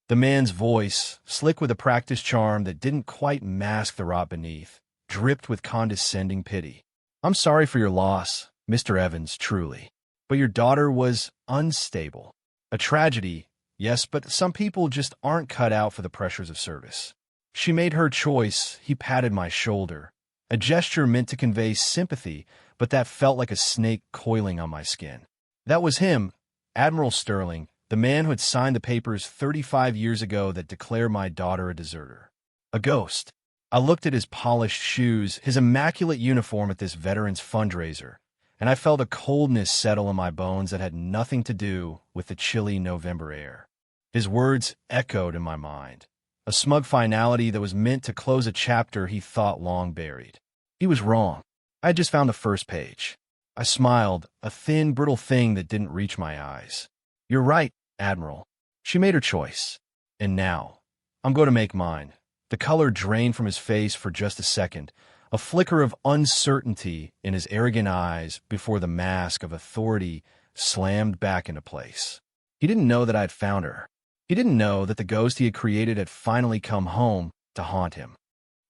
The man's voice, slick with a practiced charm that didn't quite mask the rot beneath, dripped with condescending pity. "I'm sorry for your loss, Mr. Evans, truly. But your daughter was unstable. A tragedy, yes, but some people just aren't cut out for the pressures of service. She made her choice." He patted my shoulder, a gesture meant to convey sympathy, but that felt like a snake coiling on my skin. That was him, Admiral Sterling, the man who had signed the papers 35 years ago that declared my daughter a deserter. A ghost. I looked at his polished shoes, his immaculate uniform at this veterans fundraiser, and I felt a coldness settle in my bones that had nothing to do with the chilly November air. His words echoed in my mind, a smug finality that was meant to close a chapter he thought long buried. He was wrong. I had just found the first page. I smiled, a thin, brittle thing that didn't reach my eyes. "You're right, Admiral. She made her choice. And now, I'm going to make mine." The color drained from his face for just a second, a flicker of uncertainty in his arrogant eyes before the mask of authority slammed back into place. He didn't know that I had found her. He didn't know that the ghost he had created had finally come home to haunt him.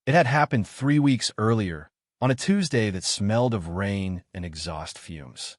It had happened 3 weeks earlier, on a Tuesday that smelled of rain and exhaust fumes.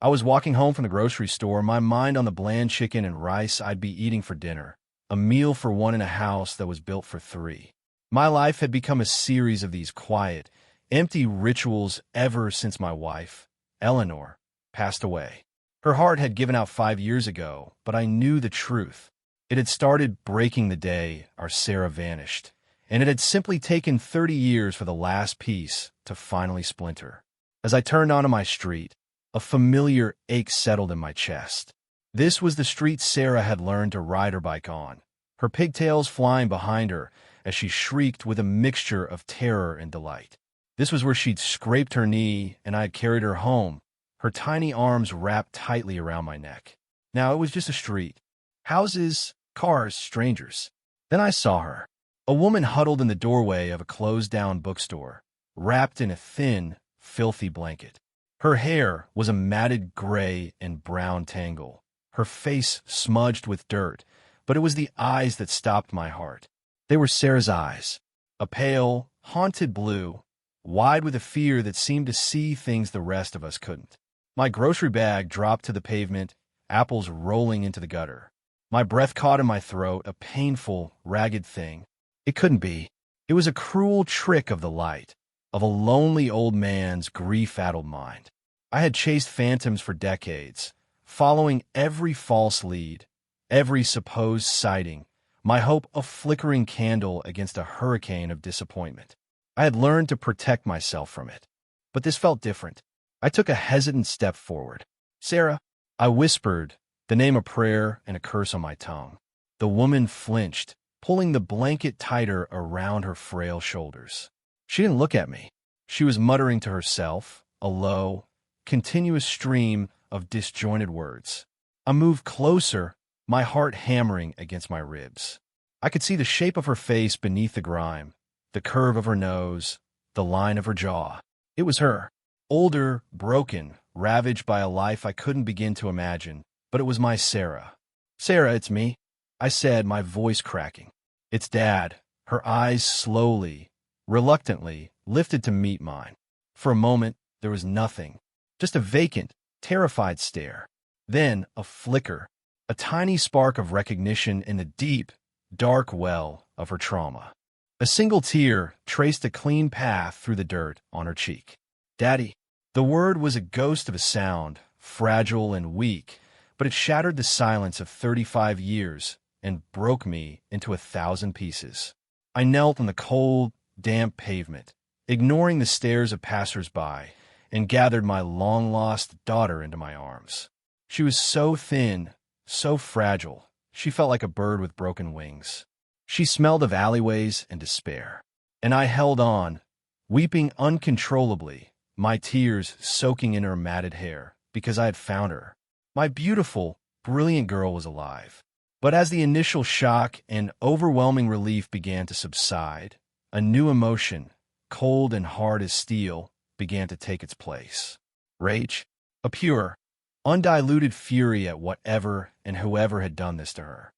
I was walking home from the grocery store, my mind on the bland chicken and rice I'd be eating for dinner, a meal for one in a house that was built for 3. My life had become a series of these quiet, empty rituals ever since my wife, Eleanor, passed away. Her heart had given out 5 years ago, but I knew the truth. It had started breaking the day our Sarah vanished, and it had simply taken 30 years for the last piece to finally splinter. As I turned onto my street, a familiar ache settled in my chest. This was the street Sarah had learned to ride her bike on, her pigtails flying behind her as she shrieked with a mixture of terror and delight. This was where she'd scraped her knee and I had carried her home, her tiny arms wrapped tightly around my neck. Now it was just a street. Houses, cars, strangers. Then I saw her. A woman huddled in the doorway of a closed-down bookstore, wrapped in a thin, filthy blanket. Her hair was a matted gray and brown tangle, her face smudged with dirt, but it was the eyes that stopped my heart. They were Sarah's eyes, a pale, haunted blue, wide with a fear that seemed to see things the rest of us couldn't. My grocery bag dropped to the pavement, apples rolling into the gutter. My breath caught in my throat, a painful, ragged thing. It couldn't be. It was a cruel trick of the light, of a lonely old man's grief-addled mind. I had chased phantoms for decades, following every false lead, every supposed sighting, my hope a flickering candle against a hurricane of disappointment. I had learned to protect myself from it. But this felt different. I took a hesitant step forward. "Sarah," I whispered, the name a prayer and a curse on my tongue. The woman flinched, pulling the blanket tighter around her frail shoulders. She didn't look at me. She was muttering to herself, a low, continuous stream of disjointed words. I moved closer, my heart hammering against my ribs. I could see the shape of her face beneath the grime, the curve of her nose, the line of her jaw. It was her. Older, broken, ravaged by a life I couldn't begin to imagine, but it was my Sarah. "Sarah, it's me," I said, my voice cracking. "It's Dad." Her eyes slowly, reluctantly, lifted to meet mine. For a moment, there was nothing, just a vacant, terrified stare. Then a flicker, a tiny spark of recognition in the deep, dark well of her trauma. A single tear traced a clean path through the dirt on her cheek. "Daddy." The word was a ghost of a sound, fragile and weak, but it shattered the silence of 35 years and broke me into 1,000 pieces. I knelt on the cold, damp pavement, ignoring the stares of passers-by, and gathered my long-lost daughter into my arms. She was so thin, so fragile, she felt like a bird with broken wings. She smelled of alleyways and despair. And I held on, weeping uncontrollably, my tears soaking in her matted hair, because I had found her. My beautiful, brilliant girl was alive. But as the initial shock and overwhelming relief began to subside, a new emotion, cold and hard as steel, began to take its place. Rage, a pure, undiluted fury at whatever and whoever had done this to her.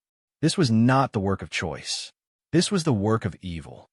This was not the work of choice. This was the work of evil.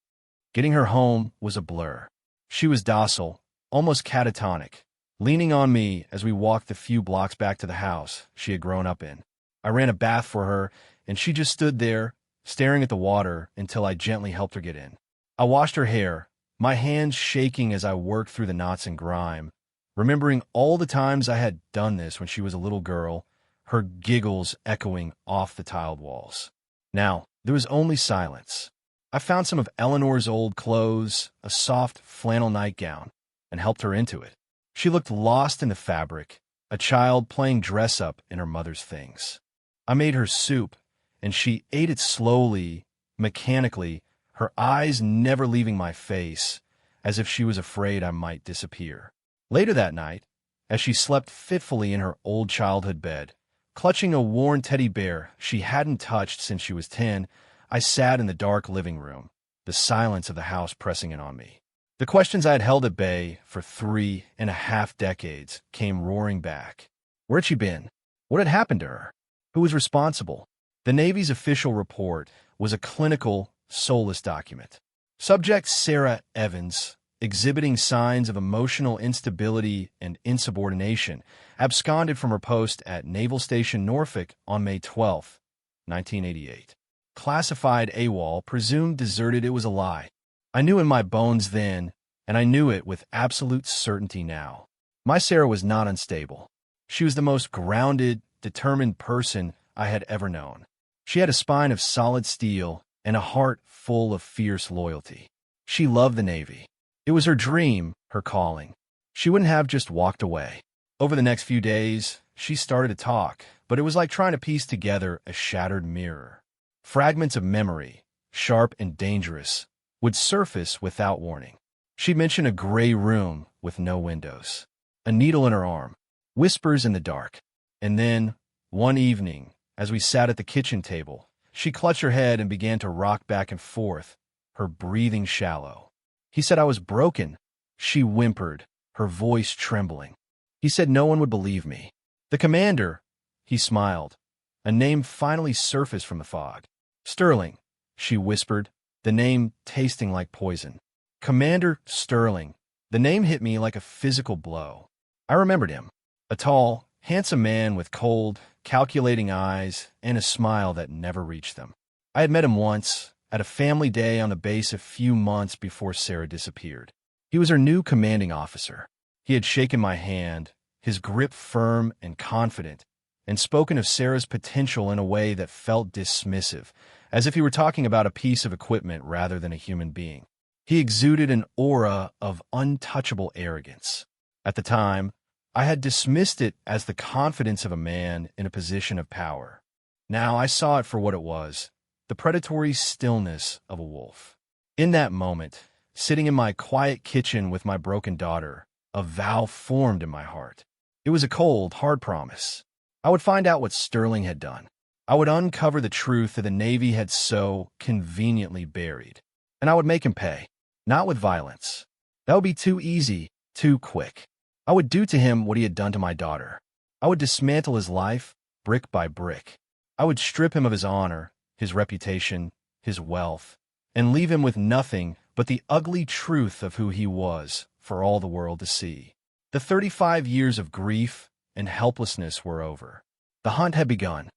Getting her home was a blur. She was docile, almost catatonic, leaning on me as we walked the few blocks back to the house she had grown up in. I ran a bath for her, and she just stood there, staring at the water until I gently helped her get in. I washed her hair, my hands shaking as I worked through the knots and grime, remembering all the times I had done this when she was a little girl, her giggles echoing off the tiled walls. Now, there was only silence. I found some of Eleanor's old clothes, a soft flannel nightgown, and helped her into it. She looked lost in the fabric, a child playing dress-up in her mother's things. I made her soup, and she ate it slowly, mechanically, her eyes never leaving my face, as if she was afraid I might disappear. Later that night, as she slept fitfully in her old childhood bed, clutching a worn teddy bear she hadn't touched since she was 10, I sat in the dark living room, the silence of the house pressing in on me. The questions I had held at bay for 3.5 decades came roaring back. Where had she been? What had happened to her? Who was responsible? The Navy's official report was a clinical, soulless document. Subject Sarah Evans, exhibiting signs of emotional instability and insubordination, absconded from her post at Naval Station Norfolk on May 12, 1988. Classified AWOL, presumed deserted. It was a lie. I knew in my bones then, and I knew it with absolute certainty now. My Sarah was not unstable. She was the most grounded, determined person I had ever known. She had a spine of solid steel and a heart full of fierce loyalty. She loved the Navy. It was her dream, her calling. She wouldn't have just walked away. Over the next few days, she started to talk, but it was like trying to piece together a shattered mirror. Fragments of memory, sharp and dangerous, would surface without warning. She'd mention a gray room with no windows, a needle in her arm, whispers in the dark. And then, one evening, as we sat at the kitchen table, she clutched her head and began to rock back and forth, her breathing shallow. He said I was broken. She whimpered, her voice trembling. He said no one would believe me. The commander, he smiled. A name finally surfaced from the fog. Sterling, she whispered, the name tasting like poison. Commander Sterling. The name hit me like a physical blow. I remembered him. A tall, handsome man with cold, calculating eyes and a smile that never reached them. I had met him once, at a family day on the base a few months before Sarah disappeared. He was her new commanding officer. He had shaken my hand, his grip firm and confident, and spoken of Sarah's potential in a way that felt dismissive, as if he were talking about a piece of equipment rather than a human being. He exuded an aura of untouchable arrogance. At the time, I had dismissed it as the confidence of a man in a position of power. Now I saw it for what it was, the predatory stillness of a wolf. In that moment, sitting in my quiet kitchen with my broken daughter, a vow formed in my heart. It was a cold, hard promise. I would find out what Sterling had done. I would uncover the truth that the Navy had so conveniently buried. And I would make him pay, not with violence. That would be too easy, too quick. I would do to him what he had done to my daughter. I would dismantle his life, brick by brick. I would strip him of his honor, his reputation, his wealth, and leave him with nothing but the ugly truth of who he was for all the world to see. The 35 years of grief and helplessness were over. The hunt had begun.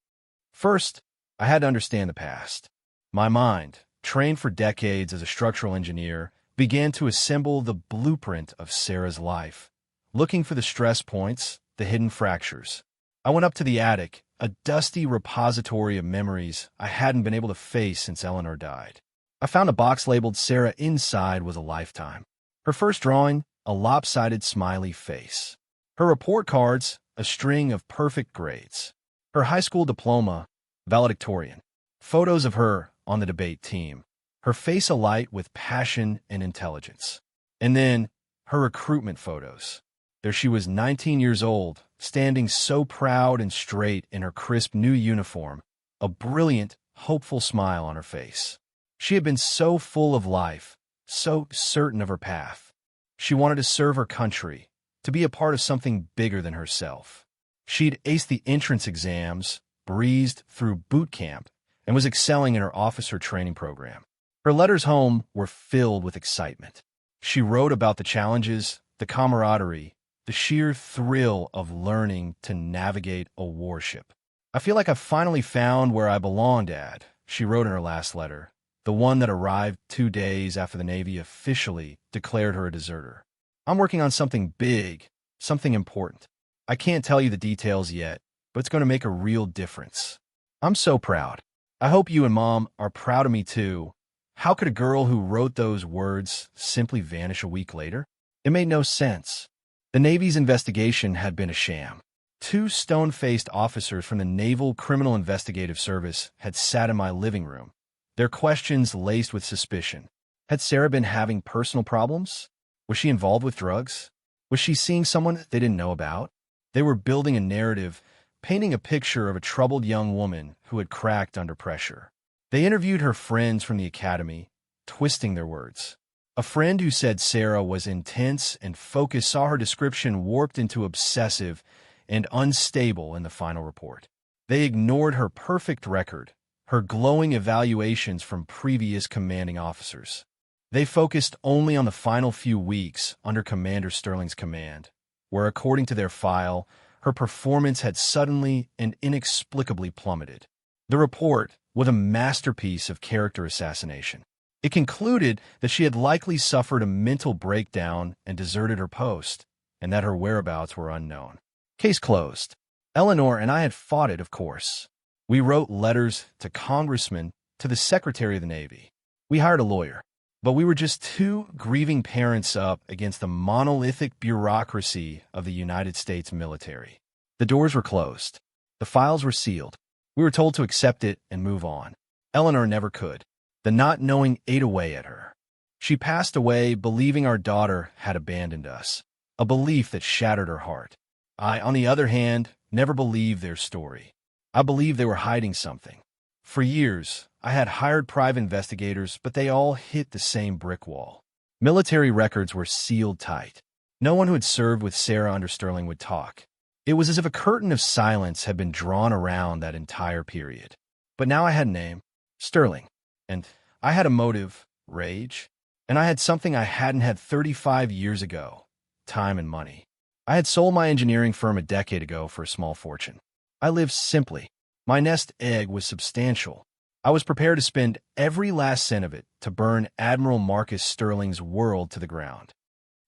First, I had to understand the past. My mind, trained for decades as a structural engineer, began to assemble the blueprint of Sarah's life, looking for the stress points, the hidden fractures. I went up to the attic, a dusty repository of memories I hadn't been able to face since Eleanor died. I found a box labeled Sarah. Inside was a lifetime. Her first drawing, a lopsided smiley face. Her report cards, a string of perfect grades. Her high school diploma, valedictorian. Photos of her on the debate team. Her face alight with passion and intelligence. And then her recruitment photos. There she was, 19 years old, standing so proud and straight in her crisp new uniform, a brilliant, hopeful smile on her face. She had been so full of life, so certain of her path. She wanted to serve her country, to be a part of something bigger than herself. She'd aced the entrance exams, breezed through boot camp, and was excelling in her officer training program. Her letters home were filled with excitement. She wrote about the challenges, the camaraderie, the sheer thrill of learning to navigate a warship. "I feel like I've finally found where I belong, Dad," she wrote in her last letter, the one that arrived 2 days after the Navy officially declared her a deserter. "I'm working on something big, something important. I can't tell you the details yet, but it's going to make a real difference. I'm so proud. I hope you and Mom are proud of me too." How could a girl who wrote those words simply vanish a week later? It made no sense. The Navy's investigation had been a sham. 2 stone-faced officers from the Naval Criminal Investigative Service had sat in my living room, their questions laced with suspicion. Had Sarah been having personal problems? Was she involved with drugs? Was she seeing someone they didn't know about? They were building a narrative, painting a picture of a troubled young woman who had cracked under pressure. They interviewed her friends from the academy, twisting their words. A friend who said Sarah was intense and focused saw her description warped into obsessive and unstable in the final report. They ignored her perfect record, her glowing evaluations from previous commanding officers. They focused only on the final few weeks under Commander Sterling's command, where, according to their file, her performance had suddenly and inexplicably plummeted. The report was a masterpiece of character assassination. It concluded that she had likely suffered a mental breakdown and deserted her post, and that her whereabouts were unknown. Case closed. Eleanor and I had fought it, of course. We wrote letters to congressmen, to the Secretary of the Navy. We hired a lawyer. But we were just 2 grieving parents up against the monolithic bureaucracy of the United States military. The doors were closed. The files were sealed. We were told to accept it and move on. Eleanor never could. The not knowing ate away at her. She passed away believing our daughter had abandoned us, a belief that shattered her heart. I, on the other hand, never believed their story. I believed they were hiding something. For years, I had hired private investigators, but they all hit the same brick wall. Military records were sealed tight. No one who had served with Sarah under Sterling would talk. It was as if a curtain of silence had been drawn around that entire period. But now I had a name, Sterling, and I had a motive, rage, and I had something I hadn't had 35 years ago, time and money. I had sold my engineering firm a decade ago for a small fortune. I lived simply. My nest egg was substantial. I was prepared to spend every last cent of it to burn Admiral Marcus Sterling's world to the ground.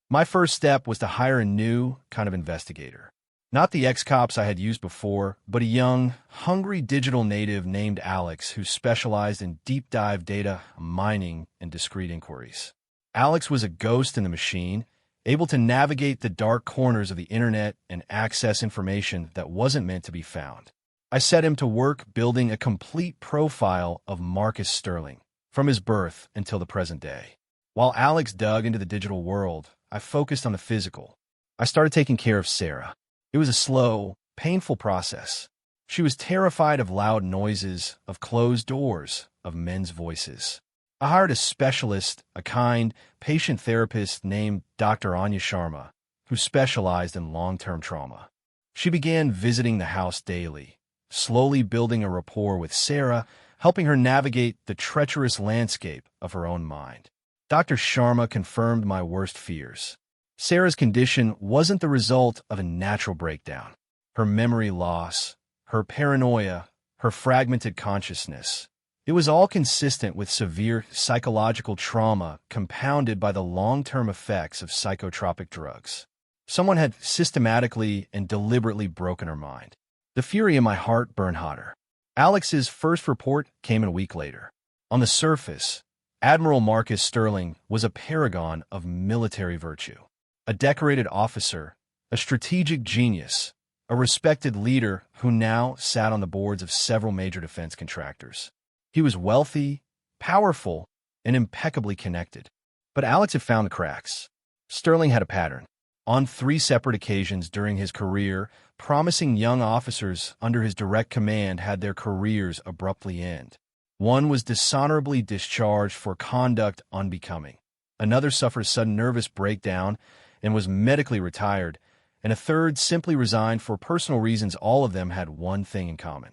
My first step was to hire a new kind of investigator. Not the ex-cops I had used before, but a young, hungry digital native named Alex who specialized in deep-dive data, mining, and discrete inquiries. Alex was a ghost in the machine, able to navigate the dark corners of the internet and access information that wasn't meant to be found. I set him to work building a complete profile of Marcus Sterling, from his birth until the present day. While Alex dug into the digital world, I focused on the physical. I started taking care of Sarah. It was a slow, painful process. She was terrified of loud noises, of closed doors, of men's voices. I hired a specialist, a kind, patient therapist named Dr. Anya Sharma, who specialized in long-term trauma. She began visiting the house daily, slowly building a rapport with Sarah, helping her navigate the treacherous landscape of her own mind. Dr. Sharma confirmed my worst fears. Sarah's condition wasn't the result of a natural breakdown. Her memory loss, her paranoia, her fragmented consciousness. It was all consistent with severe psychological trauma compounded by the long-term effects of psychotropic drugs. Someone had systematically and deliberately broken her mind. The fury in my heart burned hotter. Alex's first report came a week later. On the surface, Admiral Marcus Sterling was a paragon of military virtue. A decorated officer, a strategic genius, a respected leader who now sat on the boards of several major defense contractors. He was wealthy, powerful, and impeccably connected. But Alex had found the cracks. Sterling had a pattern. On 3 separate occasions during his career, promising young officers under his direct command had their careers abruptly end. One was dishonorably discharged for conduct unbecoming. Another suffered a sudden nervous breakdown and was medically retired, and a third simply resigned for personal reasons. All of them had one thing in common.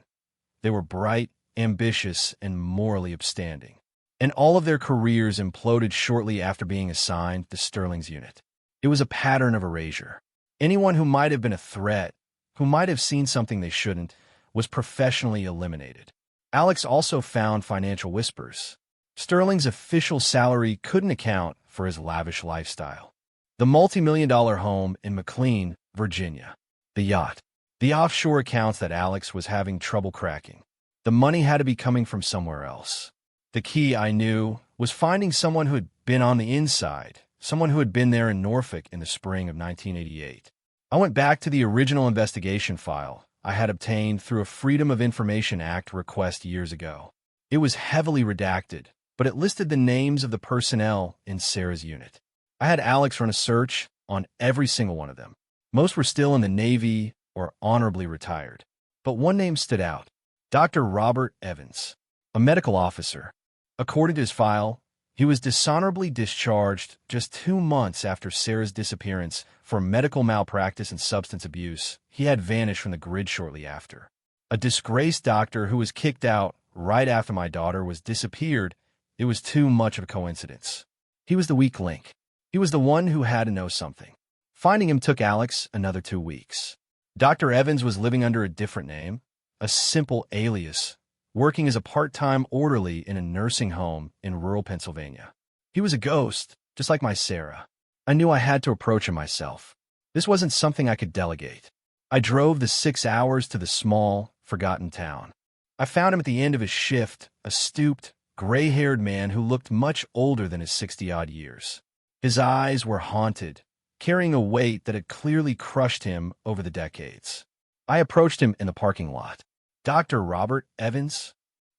They were bright, ambitious, and morally upstanding. And all of their careers imploded shortly after being assigned to Sterling's unit. It was a pattern of erasure. Anyone who might have been a threat, who might have seen something they shouldn't, was professionally eliminated. Alex also found financial whispers. Sterling's official salary couldn't account for his lavish lifestyle. The multi-million-dollar home in McLean, Virginia. The yacht. The offshore accounts that Alex was having trouble cracking. The money had to be coming from somewhere else. The key, I knew, was finding someone who had been on the inside, someone who had been there in Norfolk in the spring of 1988. I went back to the original investigation file I had obtained through a Freedom of Information Act request years ago. It was heavily redacted, but it listed the names of the personnel in Sarah's unit. I had Alex run a search on every single one of them. Most were still in the Navy or honorably retired. But one name stood out: Dr. Robert Evans, a medical officer. According to his file, he was dishonorably discharged just 2 months after Sarah's disappearance for medical malpractice and substance abuse. He had vanished from the grid shortly after. A disgraced doctor who was kicked out right after my daughter was disappeared. It was too much of a coincidence. He was the weak link. He was the one who had to know something. Finding him took Alex another 2 weeks. Dr. Evans was living under a different name, a simple alias, working as a part-time orderly in a nursing home in rural Pennsylvania. He was a ghost, just like my Sarah. I knew I had to approach him myself. This wasn't something I could delegate. I drove the 6 hours to the small, forgotten town. I found him at the end of his shift, a stooped, gray-haired man who looked much older than his 60-odd years. His eyes were haunted, carrying a weight that had clearly crushed him over the decades. I approached him in the parking lot. "Dr. Robert Evans?"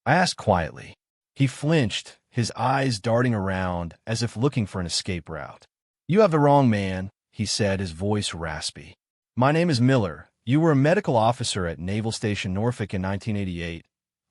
I asked quietly. He flinched, his eyes darting around as if looking for an escape route. "You have the wrong man," he said, his voice raspy. "My name is Miller. You were a medical officer at Naval Station Norfolk in 1988.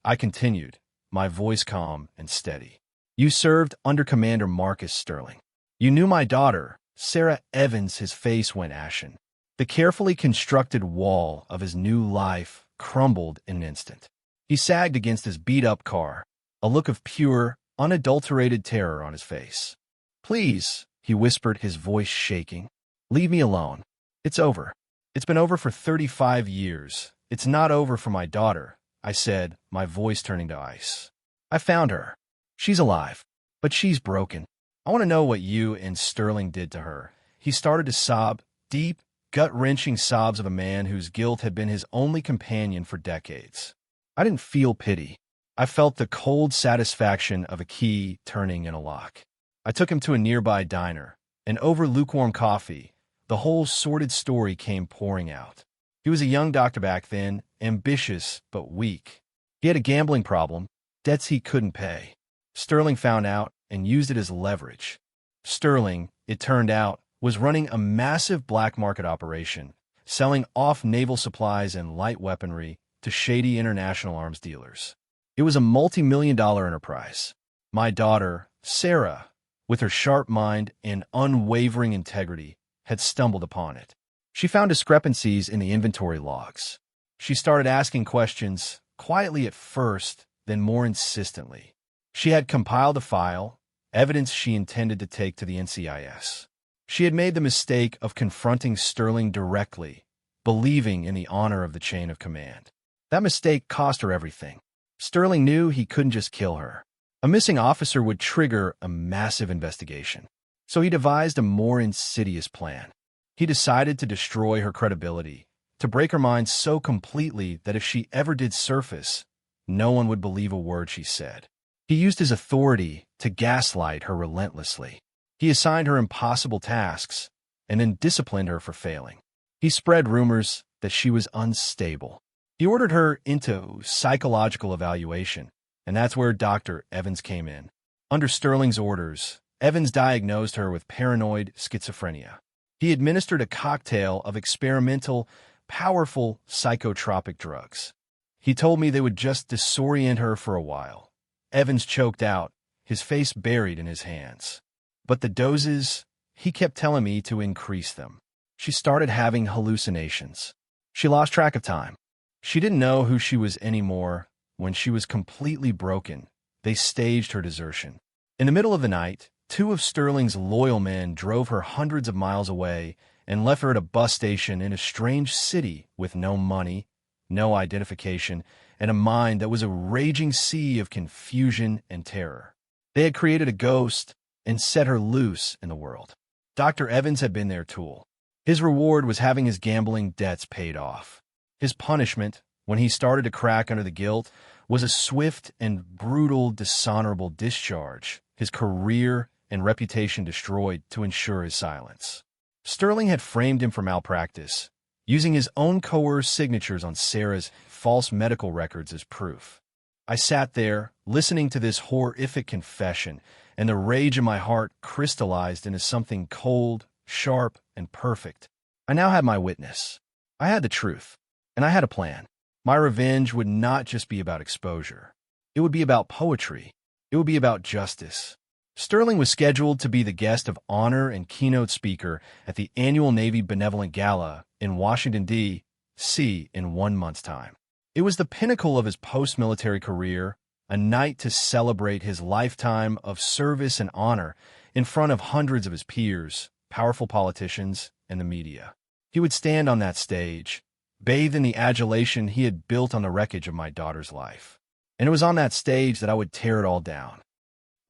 I continued, my voice calm and steady. "You served under Commander Marcus Sterling. You knew my daughter, Sarah Evans." His face went ashen. The carefully constructed wall of his new life crumbled in an instant. He sagged against his beat-up car, a look of pure, unadulterated terror on his face. "Please," he whispered, his voice shaking. "Leave me alone. It's over. It's been over for 35 years. It's not over for my daughter," I said, my voice turning to ice. "I found her. She's alive, but she's broken. I want to know what you and Sterling did to her." He started to sob, deep, gut-wrenching sobs of a man whose guilt had been his only companion for decades. I didn't feel pity. I felt the cold satisfaction of a key turning in a lock. I took him to a nearby diner, and over lukewarm coffee, the whole sordid story came pouring out. He was a young doctor back then, ambitious but weak. He had a gambling problem, debts he couldn't pay. Sterling found out and used it as leverage. Sterling, it turned out, was running a massive black market operation, selling off naval supplies and light weaponry to shady international arms dealers. It was a multi-million-dollar enterprise. My daughter, Sarah, with her sharp mind and unwavering integrity, had stumbled upon it. She found discrepancies in the inventory logs. She started asking questions, quietly at first, then more insistently. She had compiled a file, evidence she intended to take to the NCIS. She had made the mistake of confronting Sterling directly, believing in the honor of the chain of command. That mistake cost her everything. Sterling knew he couldn't just kill her. A missing officer would trigger a massive investigation. So he devised a more insidious plan. He decided to destroy her credibility, to break her mind so completely that if she ever did surface, no one would believe a word she said. He used his authority to gaslight her relentlessly. He assigned her impossible tasks and then disciplined her for failing. He spread rumors that she was unstable. He ordered her into psychological evaluation, and that's where Dr. Evans came in. Under Sterling's orders, Evans diagnosed her with paranoid schizophrenia. He administered a cocktail of experimental, powerful psychotropic drugs. He told me they would just disorient her for a while. Evans choked out, his face buried in his hands. But the doses, he kept telling me to increase them. She started having hallucinations. She lost track of time. She didn't know who she was anymore, when she was completely broken, they staged her desertion. In the middle of the night, two of Sterling's loyal men drove her hundreds of miles away and left her at a bus station in a strange city with no money, no identification, and a mind that was a raging sea of confusion and terror. They had created a ghost and set her loose in the world. Dr. Evans had been their tool. His reward was having his gambling debts paid off. His punishment, when he started to crack under the guilt, was a swift and brutal, dishonorable discharge, his career and reputation destroyed to ensure his silence. Sterling had framed him for malpractice, using his own coerced signatures on Sarah's false medical records as proof. I sat there, listening to this horrific confession, and the rage in my heart crystallized into something cold, sharp, and perfect. I now had my witness. I had the truth, and I had a plan. My revenge would not just be about exposure. It would be about poetry. It would be about justice. Sterling was scheduled to be the guest of honor and keynote speaker at the annual Navy Benevolent Gala in Washington, D.C. in 1 month's time. It was the pinnacle of his post-military career, a night to celebrate his lifetime of service and honor in front of hundreds of his peers, powerful politicians, and the media. He would stand on that stage, bathed in the adulation he had built on the wreckage of my daughter's life. And it was on that stage that I would tear it all down.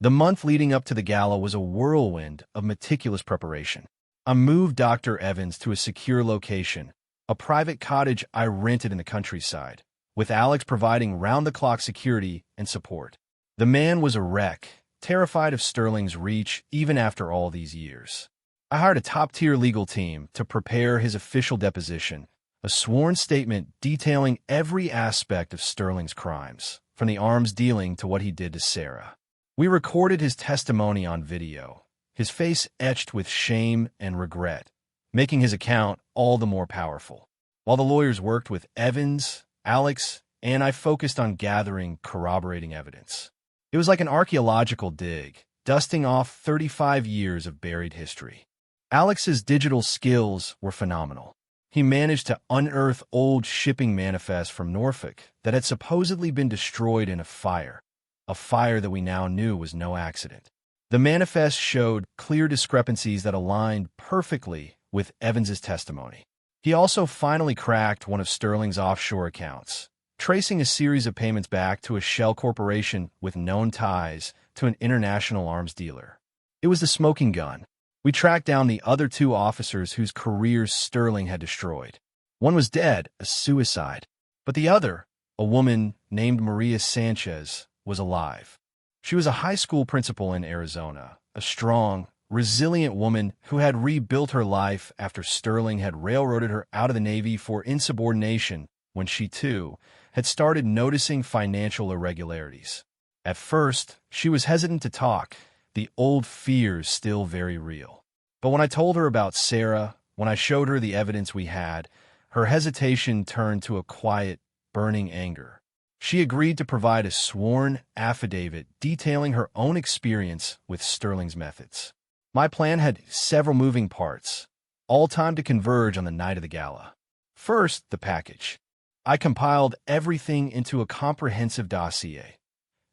The month leading up to the gala was a whirlwind of meticulous preparation. I moved Dr. Evans to a secure location, a private cottage I rented in the countryside, with Alex providing round-the-clock security and support. The man was a wreck, terrified of Sterling's reach even after all these years. I hired a top-tier legal team to prepare his official deposition, a sworn statement detailing every aspect of Sterling's crimes, from the arms dealing to what he did to Sarah. We recorded his testimony on video, his face etched with shame and regret, making his account all the more powerful. While the lawyers worked with Evans, Alex, and I focused on gathering corroborating evidence. It was like an archaeological dig, dusting off 35 years of buried history. Alex's digital skills were phenomenal. He managed to unearth old shipping manifests from Norfolk that had supposedly been destroyed in a fire that we now knew was no accident. The manifest showed clear discrepancies that aligned perfectly with Evans's testimony. He also finally cracked one of Sterling's offshore accounts, tracing a series of payments back to a shell corporation with known ties to an international arms dealer. It was the smoking gun. We tracked down the other two officers whose careers Sterling had destroyed. One was dead, a suicide, but the other, a woman named Maria Sanchez, was alive. She was a high school principal in Arizona, a strong, resilient woman who had rebuilt her life after Sterling had railroaded her out of the Navy for insubordination when she, too, had started noticing financial irregularities. At first, she was hesitant to talk, the old fears still very real. But when I told her about Sarah, when I showed her the evidence we had, her hesitation turned to a quiet, burning anger. She agreed to provide a sworn affidavit detailing her own experience with Sterling's methods. My plan had several moving parts, all timed to converge on the night of the gala. First, the package. I compiled everything into a comprehensive dossier.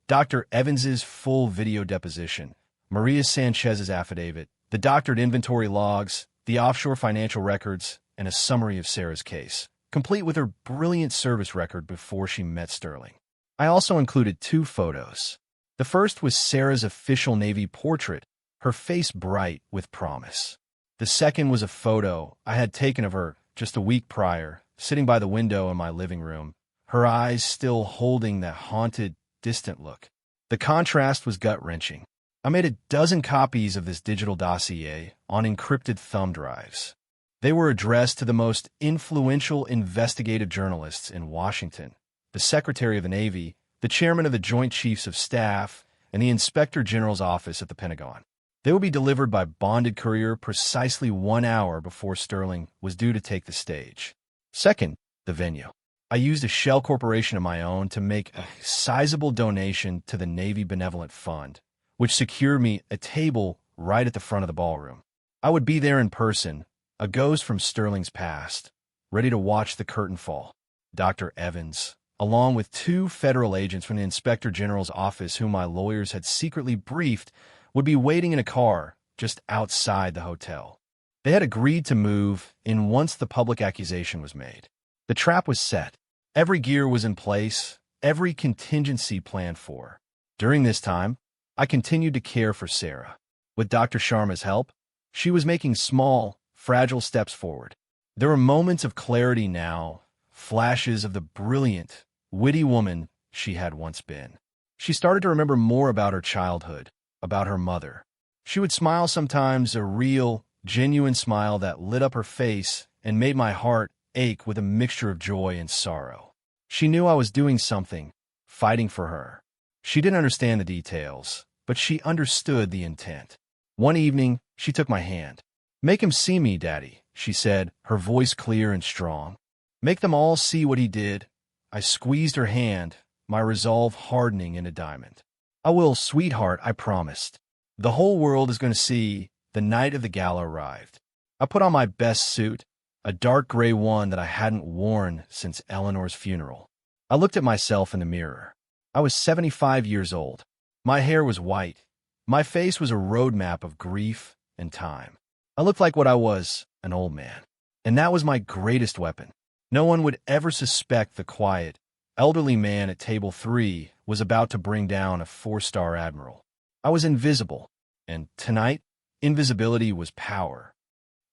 Dr. Evans's full video deposition, Maria Sanchez's affidavit, the doctored inventory logs, the offshore financial records, and a summary of Sarah's case, complete with her brilliant service record before she met Sterling. I also included 2 photos. The first was Sarah's official Navy portrait, her face bright with promise. The second was a photo I had taken of her just a week prior, sitting by the window in my living room, her eyes still holding that haunted, distant look. The contrast was gut-wrenching. I made a dozen copies of this digital dossier on encrypted thumb drives. They were addressed to the most influential investigative journalists in Washington, the Secretary of the Navy, the Chairman of the Joint Chiefs of Staff, and the Inspector General's office at the Pentagon. They would be delivered by bonded courier precisely 1 hour before Sterling was due to take the stage. Second, the venue. I used a shell corporation of my own to make a sizable donation to the Navy Benevolent Fund, which secured me a table right at the front of the ballroom. I would be there in person, a ghost from Sterling's past, ready to watch the curtain fall. Dr. Evans, along with two federal agents from the Inspector General's office whom my lawyers had secretly briefed, would be waiting in a car just outside the hotel. They had agreed to move in once the public accusation was made. The trap was set. Every gear was in place, every contingency planned for. During this time, I continued to care for Sarah. With Dr. Sharma's help, she was making small, fragile steps forward. There were moments of clarity now, flashes of the brilliant, witty woman she had once been. She started to remember more about her childhood, about her mother. She would smile sometimes, a real, genuine smile that lit up her face and made my heart ache with a mixture of joy and sorrow. She knew I was doing something, fighting for her. She didn't understand the details, but she understood the intent. One evening, she took my hand. "Make him see me, Daddy," she said, her voice clear and strong. "Make them all see what he did." I squeezed her hand, my resolve hardening into diamond. "I will, sweetheart," I promised. "The whole world is going to see." The night of the gala arrived. I put on my best suit, a dark gray one that I hadn't worn since Eleanor's funeral. I looked at myself in the mirror. I was 75 years old. My hair was white. My face was a roadmap of grief and time. I looked like what I was, an old man. And that was my greatest weapon. No one would ever suspect the quiet, elderly man at table 3 was about to bring down a 4-star admiral. I was invisible, and tonight, invisibility was power.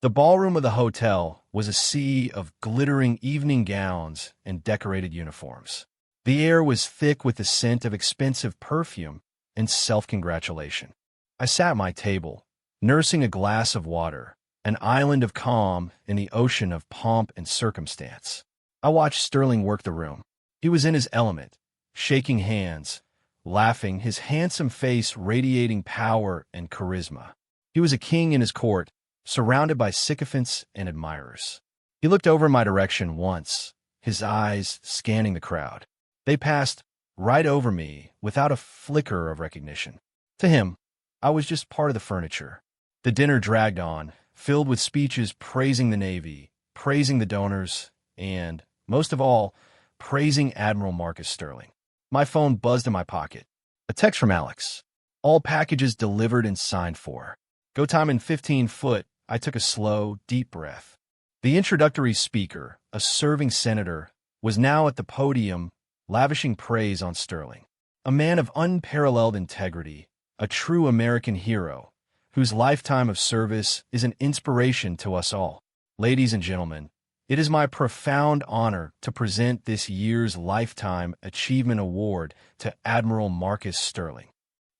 The ballroom of the hotel was a sea of glittering evening gowns and decorated uniforms. The air was thick with the scent of expensive perfume and self-congratulation. I sat at my table, nursing a glass of water, an island of calm in the ocean of pomp and circumstance. I watched Sterling work the room. He was in his element, shaking hands, laughing, his handsome face radiating power and charisma. He was a king in his court, surrounded by sycophants and admirers. He looked over in my direction once, his eyes scanning the crowd. They passed right over me without a flicker of recognition. To him, I was just part of the furniture. The dinner dragged on, filled with speeches praising the Navy, praising the donors, and, most of all, praising Admiral Marcus Sterling. My phone buzzed in my pocket. A text from Alex. All packages delivered and signed for. Go time in 15 foot. I took a slow, deep breath. The introductory speaker, a serving senator, was now at the podium, lavishing praise on Sterling. A man of unparalleled integrity, a true American hero, whose lifetime of service is an inspiration to us all. Ladies and gentlemen, it is my profound honor to present this year's Lifetime Achievement Award to Admiral Marcus Sterling.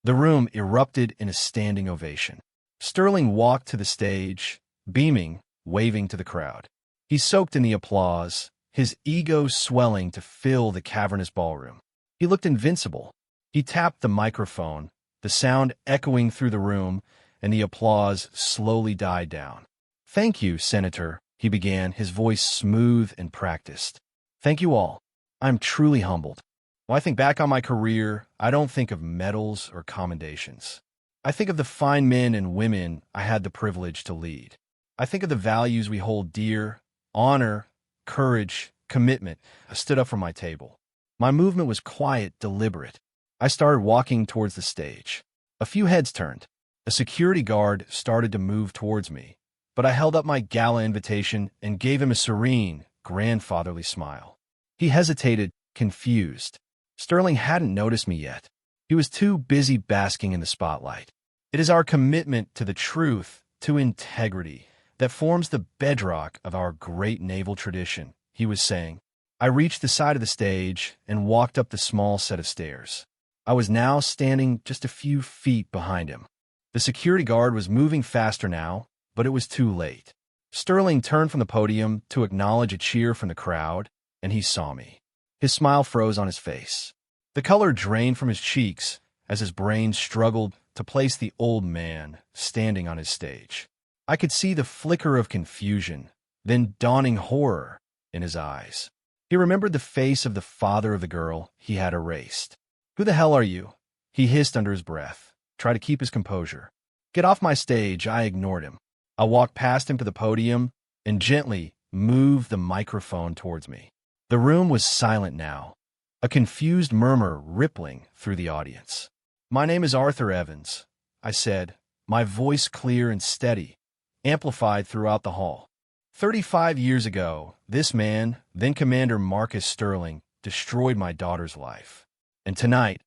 The room erupted in a standing ovation. Sterling walked to the stage, beaming, waving to the crowd. He soaked in the applause, his ego swelling to fill the cavernous ballroom. He looked invincible. He tapped the microphone, the sound echoing through the room, and the applause slowly died down. "Thank you, Senator," he began, his voice smooth and practiced. "Thank you all. I'm truly humbled. When I think back on my career, I don't think of medals or commendations. I think of the fine men and women I had the privilege to lead. I think of the values we hold dear, honor, courage, commitment." I stood up from my table. My movement was quiet, deliberate. I started walking towards the stage. A few heads turned. A security guard started to move towards me, but I held up my gala invitation and gave him a serene, grandfatherly smile. He hesitated, confused. Sterling hadn't noticed me yet. He was too busy basking in the spotlight. "It is our commitment to the truth, to integrity, that forms the bedrock of our great naval tradition," he was saying. I reached the side of the stage and walked up the small set of stairs. I was now standing just a few feet behind him. The security guard was moving faster now, but it was too late. Sterling turned from the podium to acknowledge a cheer from the crowd, and he saw me. His smile froze on his face. The color drained from his cheeks as his brain struggled to place the old man standing on his stage. I could see the flicker of confusion, then dawning horror in his eyes. He remembered the face of the father of the girl he had erased. "Who the hell are you?" he hissed under his breath. Try to keep his composure. "Get off my stage." I ignored him. I walked past him to the podium and gently moved the microphone towards me. The room was silent now, a confused murmur rippling through the audience. "My name is Arthur Evans," I said, my voice clear and steady, amplified throughout the hall. 35 years ago, this man, then Commander Marcus Sterling, destroyed my daughter's life. And tonight,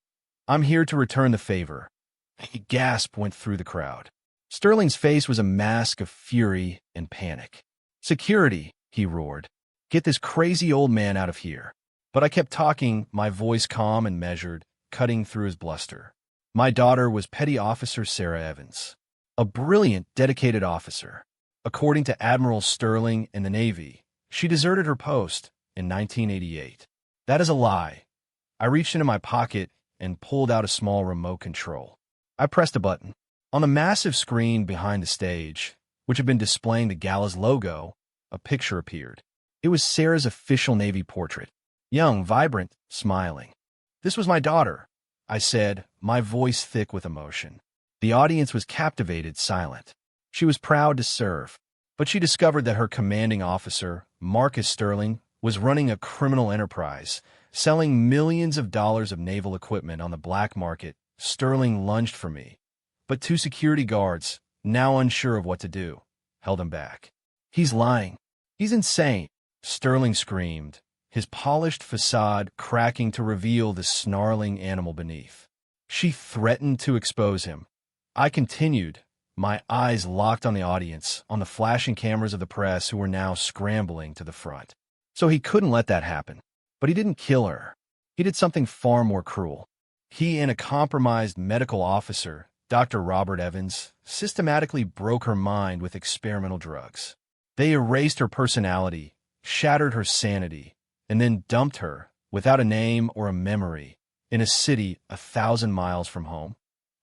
I'm here to return the favor. A gasp went through the crowd. Sterling's face was a mask of fury and panic. "Security," he roared. "Get this crazy old man out of here." But I kept talking, my voice calm and measured, cutting through his bluster. My daughter was Petty Officer Sarah Evans, a brilliant, dedicated officer. According to Admiral Sterling in the Navy, she deserted her post in 1988. That is a lie. I reached into my pocket and pulled out a small remote control. I pressed a button. On the massive screen behind the stage, which had been displaying the gala's logo, a picture appeared. It was Sarah's official Navy portrait. Young, vibrant, smiling. "This was my daughter," I said, my voice thick with emotion. The audience was captivated, silent. She was proud to serve, but she discovered that her commanding officer, Marcus Sterling, was running a criminal enterprise, selling millions of dollars of naval equipment on the black market. Sterling lunged for me, but two security guards, now unsure of what to do, held him back. "He's lying. He's insane," Sterling screamed, his polished facade cracking to reveal the snarling animal beneath. She threatened to expose him. I continued, my eyes locked on the audience, on the flashing cameras of the press who were now scrambling to the front. So he couldn't let that happen. But he didn't kill her. He did something far more cruel. He and a compromised medical officer, Dr. Robert Evans, systematically broke her mind with experimental drugs. They erased her personality, shattered her sanity, and then dumped her, without a name or a memory, in a city 1,000 miles from home.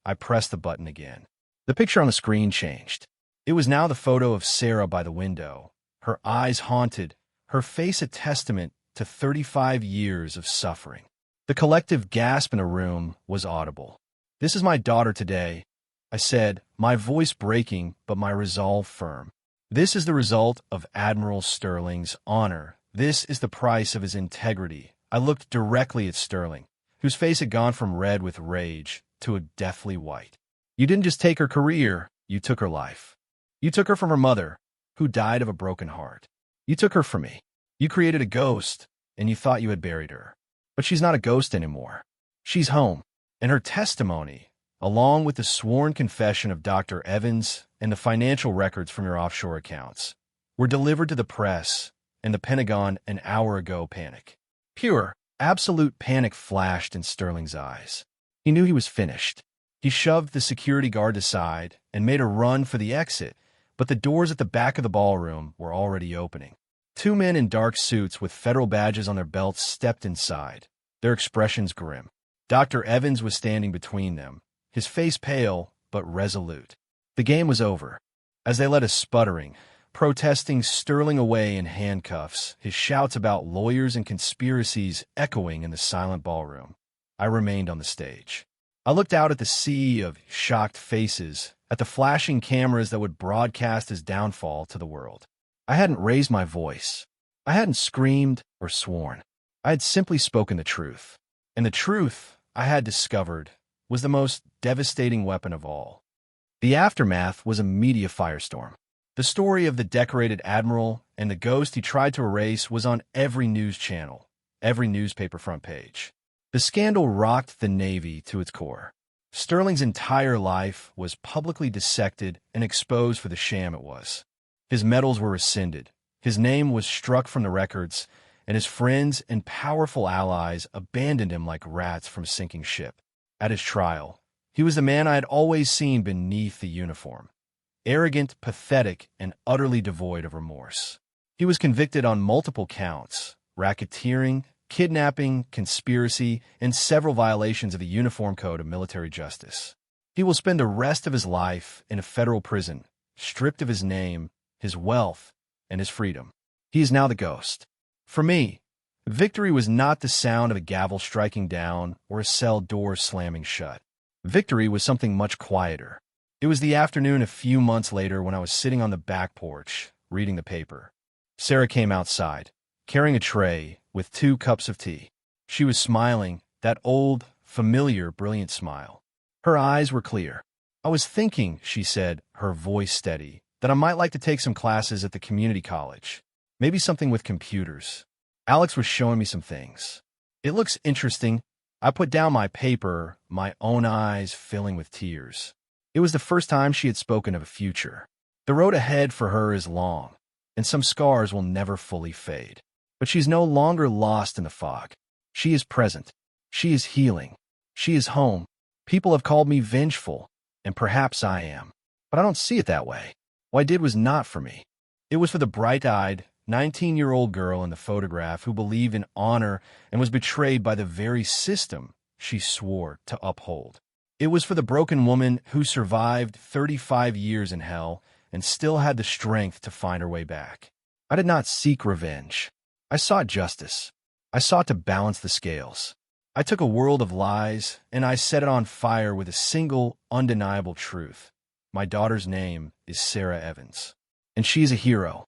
I pressed the button again. The picture on the screen changed. It was now the photo of Sarah by the window, her eyes haunted, her face a testament to 35 years of suffering. The collective gasp in the room was audible. "This is my daughter today," I said, my voice breaking but my resolve firm. "This is the result of Admiral Sterling's honor. This is the price of his integrity." I looked directly at Sterling, whose face had gone from red with rage to a deathly white. "You didn't just take her career, you took her life. You took her from her mother, who died of a broken heart. You took her from me. You created a ghost, and you thought you had buried her. But she's not a ghost anymore. She's home." And her testimony, along with the sworn confession of Dr. Evans and the financial records from your offshore accounts, were delivered to the press and the Pentagon an hour ago. Panic. Pure, absolute panic flashed in Sterling's eyes. He knew he was finished. He shoved the security guard aside and made a run for the exit, but the doors at the back of the ballroom were already opening. Two men in dark suits with federal badges on their belts stepped inside, their expressions grim. Dr. Evans was standing between them, his face pale but resolute. The game was over. As they led a sputtering, protesting Sterling away in handcuffs, his shouts about lawyers and conspiracies echoing in the silent ballroom, I remained on the stage. I looked out at the sea of shocked faces, at the flashing cameras that would broadcast his downfall to the world. I hadn't raised my voice. I hadn't screamed or sworn. I had simply spoken the truth. And the truth, I had discovered, was the most devastating weapon of all. The aftermath was a media firestorm. The story of the decorated admiral and the ghost he tried to erase was on every news channel, every newspaper front page. The scandal rocked the Navy to its core. Sterling's entire life was publicly dissected and exposed for the sham it was. His medals were rescinded, his name was struck from the records, and his friends and powerful allies abandoned him like rats from a sinking ship. At his trial, he was the man I had always seen beneath the uniform. Arrogant, pathetic, and utterly devoid of remorse. He was convicted on multiple counts: racketeering, kidnapping, conspiracy, and several violations of the Uniform Code of Military Justice. He will spend the rest of his life in a federal prison, stripped of his name, his wealth, and his freedom. He is now the ghost. For me, victory was not the sound of a gavel striking down or a cell door slamming shut. Victory was something much quieter. It was the afternoon a few months later when I was sitting on the back porch, reading the paper. Sarah came outside, carrying a tray with 2 cups of tea. She was smiling, that old, familiar, brilliant smile. Her eyes were clear. I was thinking, she said, her voice steady, that I might like to take some classes at the community college. Maybe something with computers. Alex was showing me some things. It looks interesting. I put down my paper, my own eyes filling with tears. It was the first time she had spoken of a future. The road ahead for her is long, and some scars will never fully fade. But she's no longer lost in the fog. She is present. She is healing. She is home. People have called me vengeful, and perhaps I am. But I don't see it that way. What I did was not for me. It was for the bright-eyed, 19-year-old girl in the photograph who believed in honor and was betrayed by the very system she swore to uphold. It was for the broken woman who survived 35 years in hell and still had the strength to find her way back. I did not seek revenge. I sought justice. I sought to balance the scales. I took a world of lies, and I set it on fire with a single, undeniable truth. My daughter's name is Sarah Evans, and she is a hero.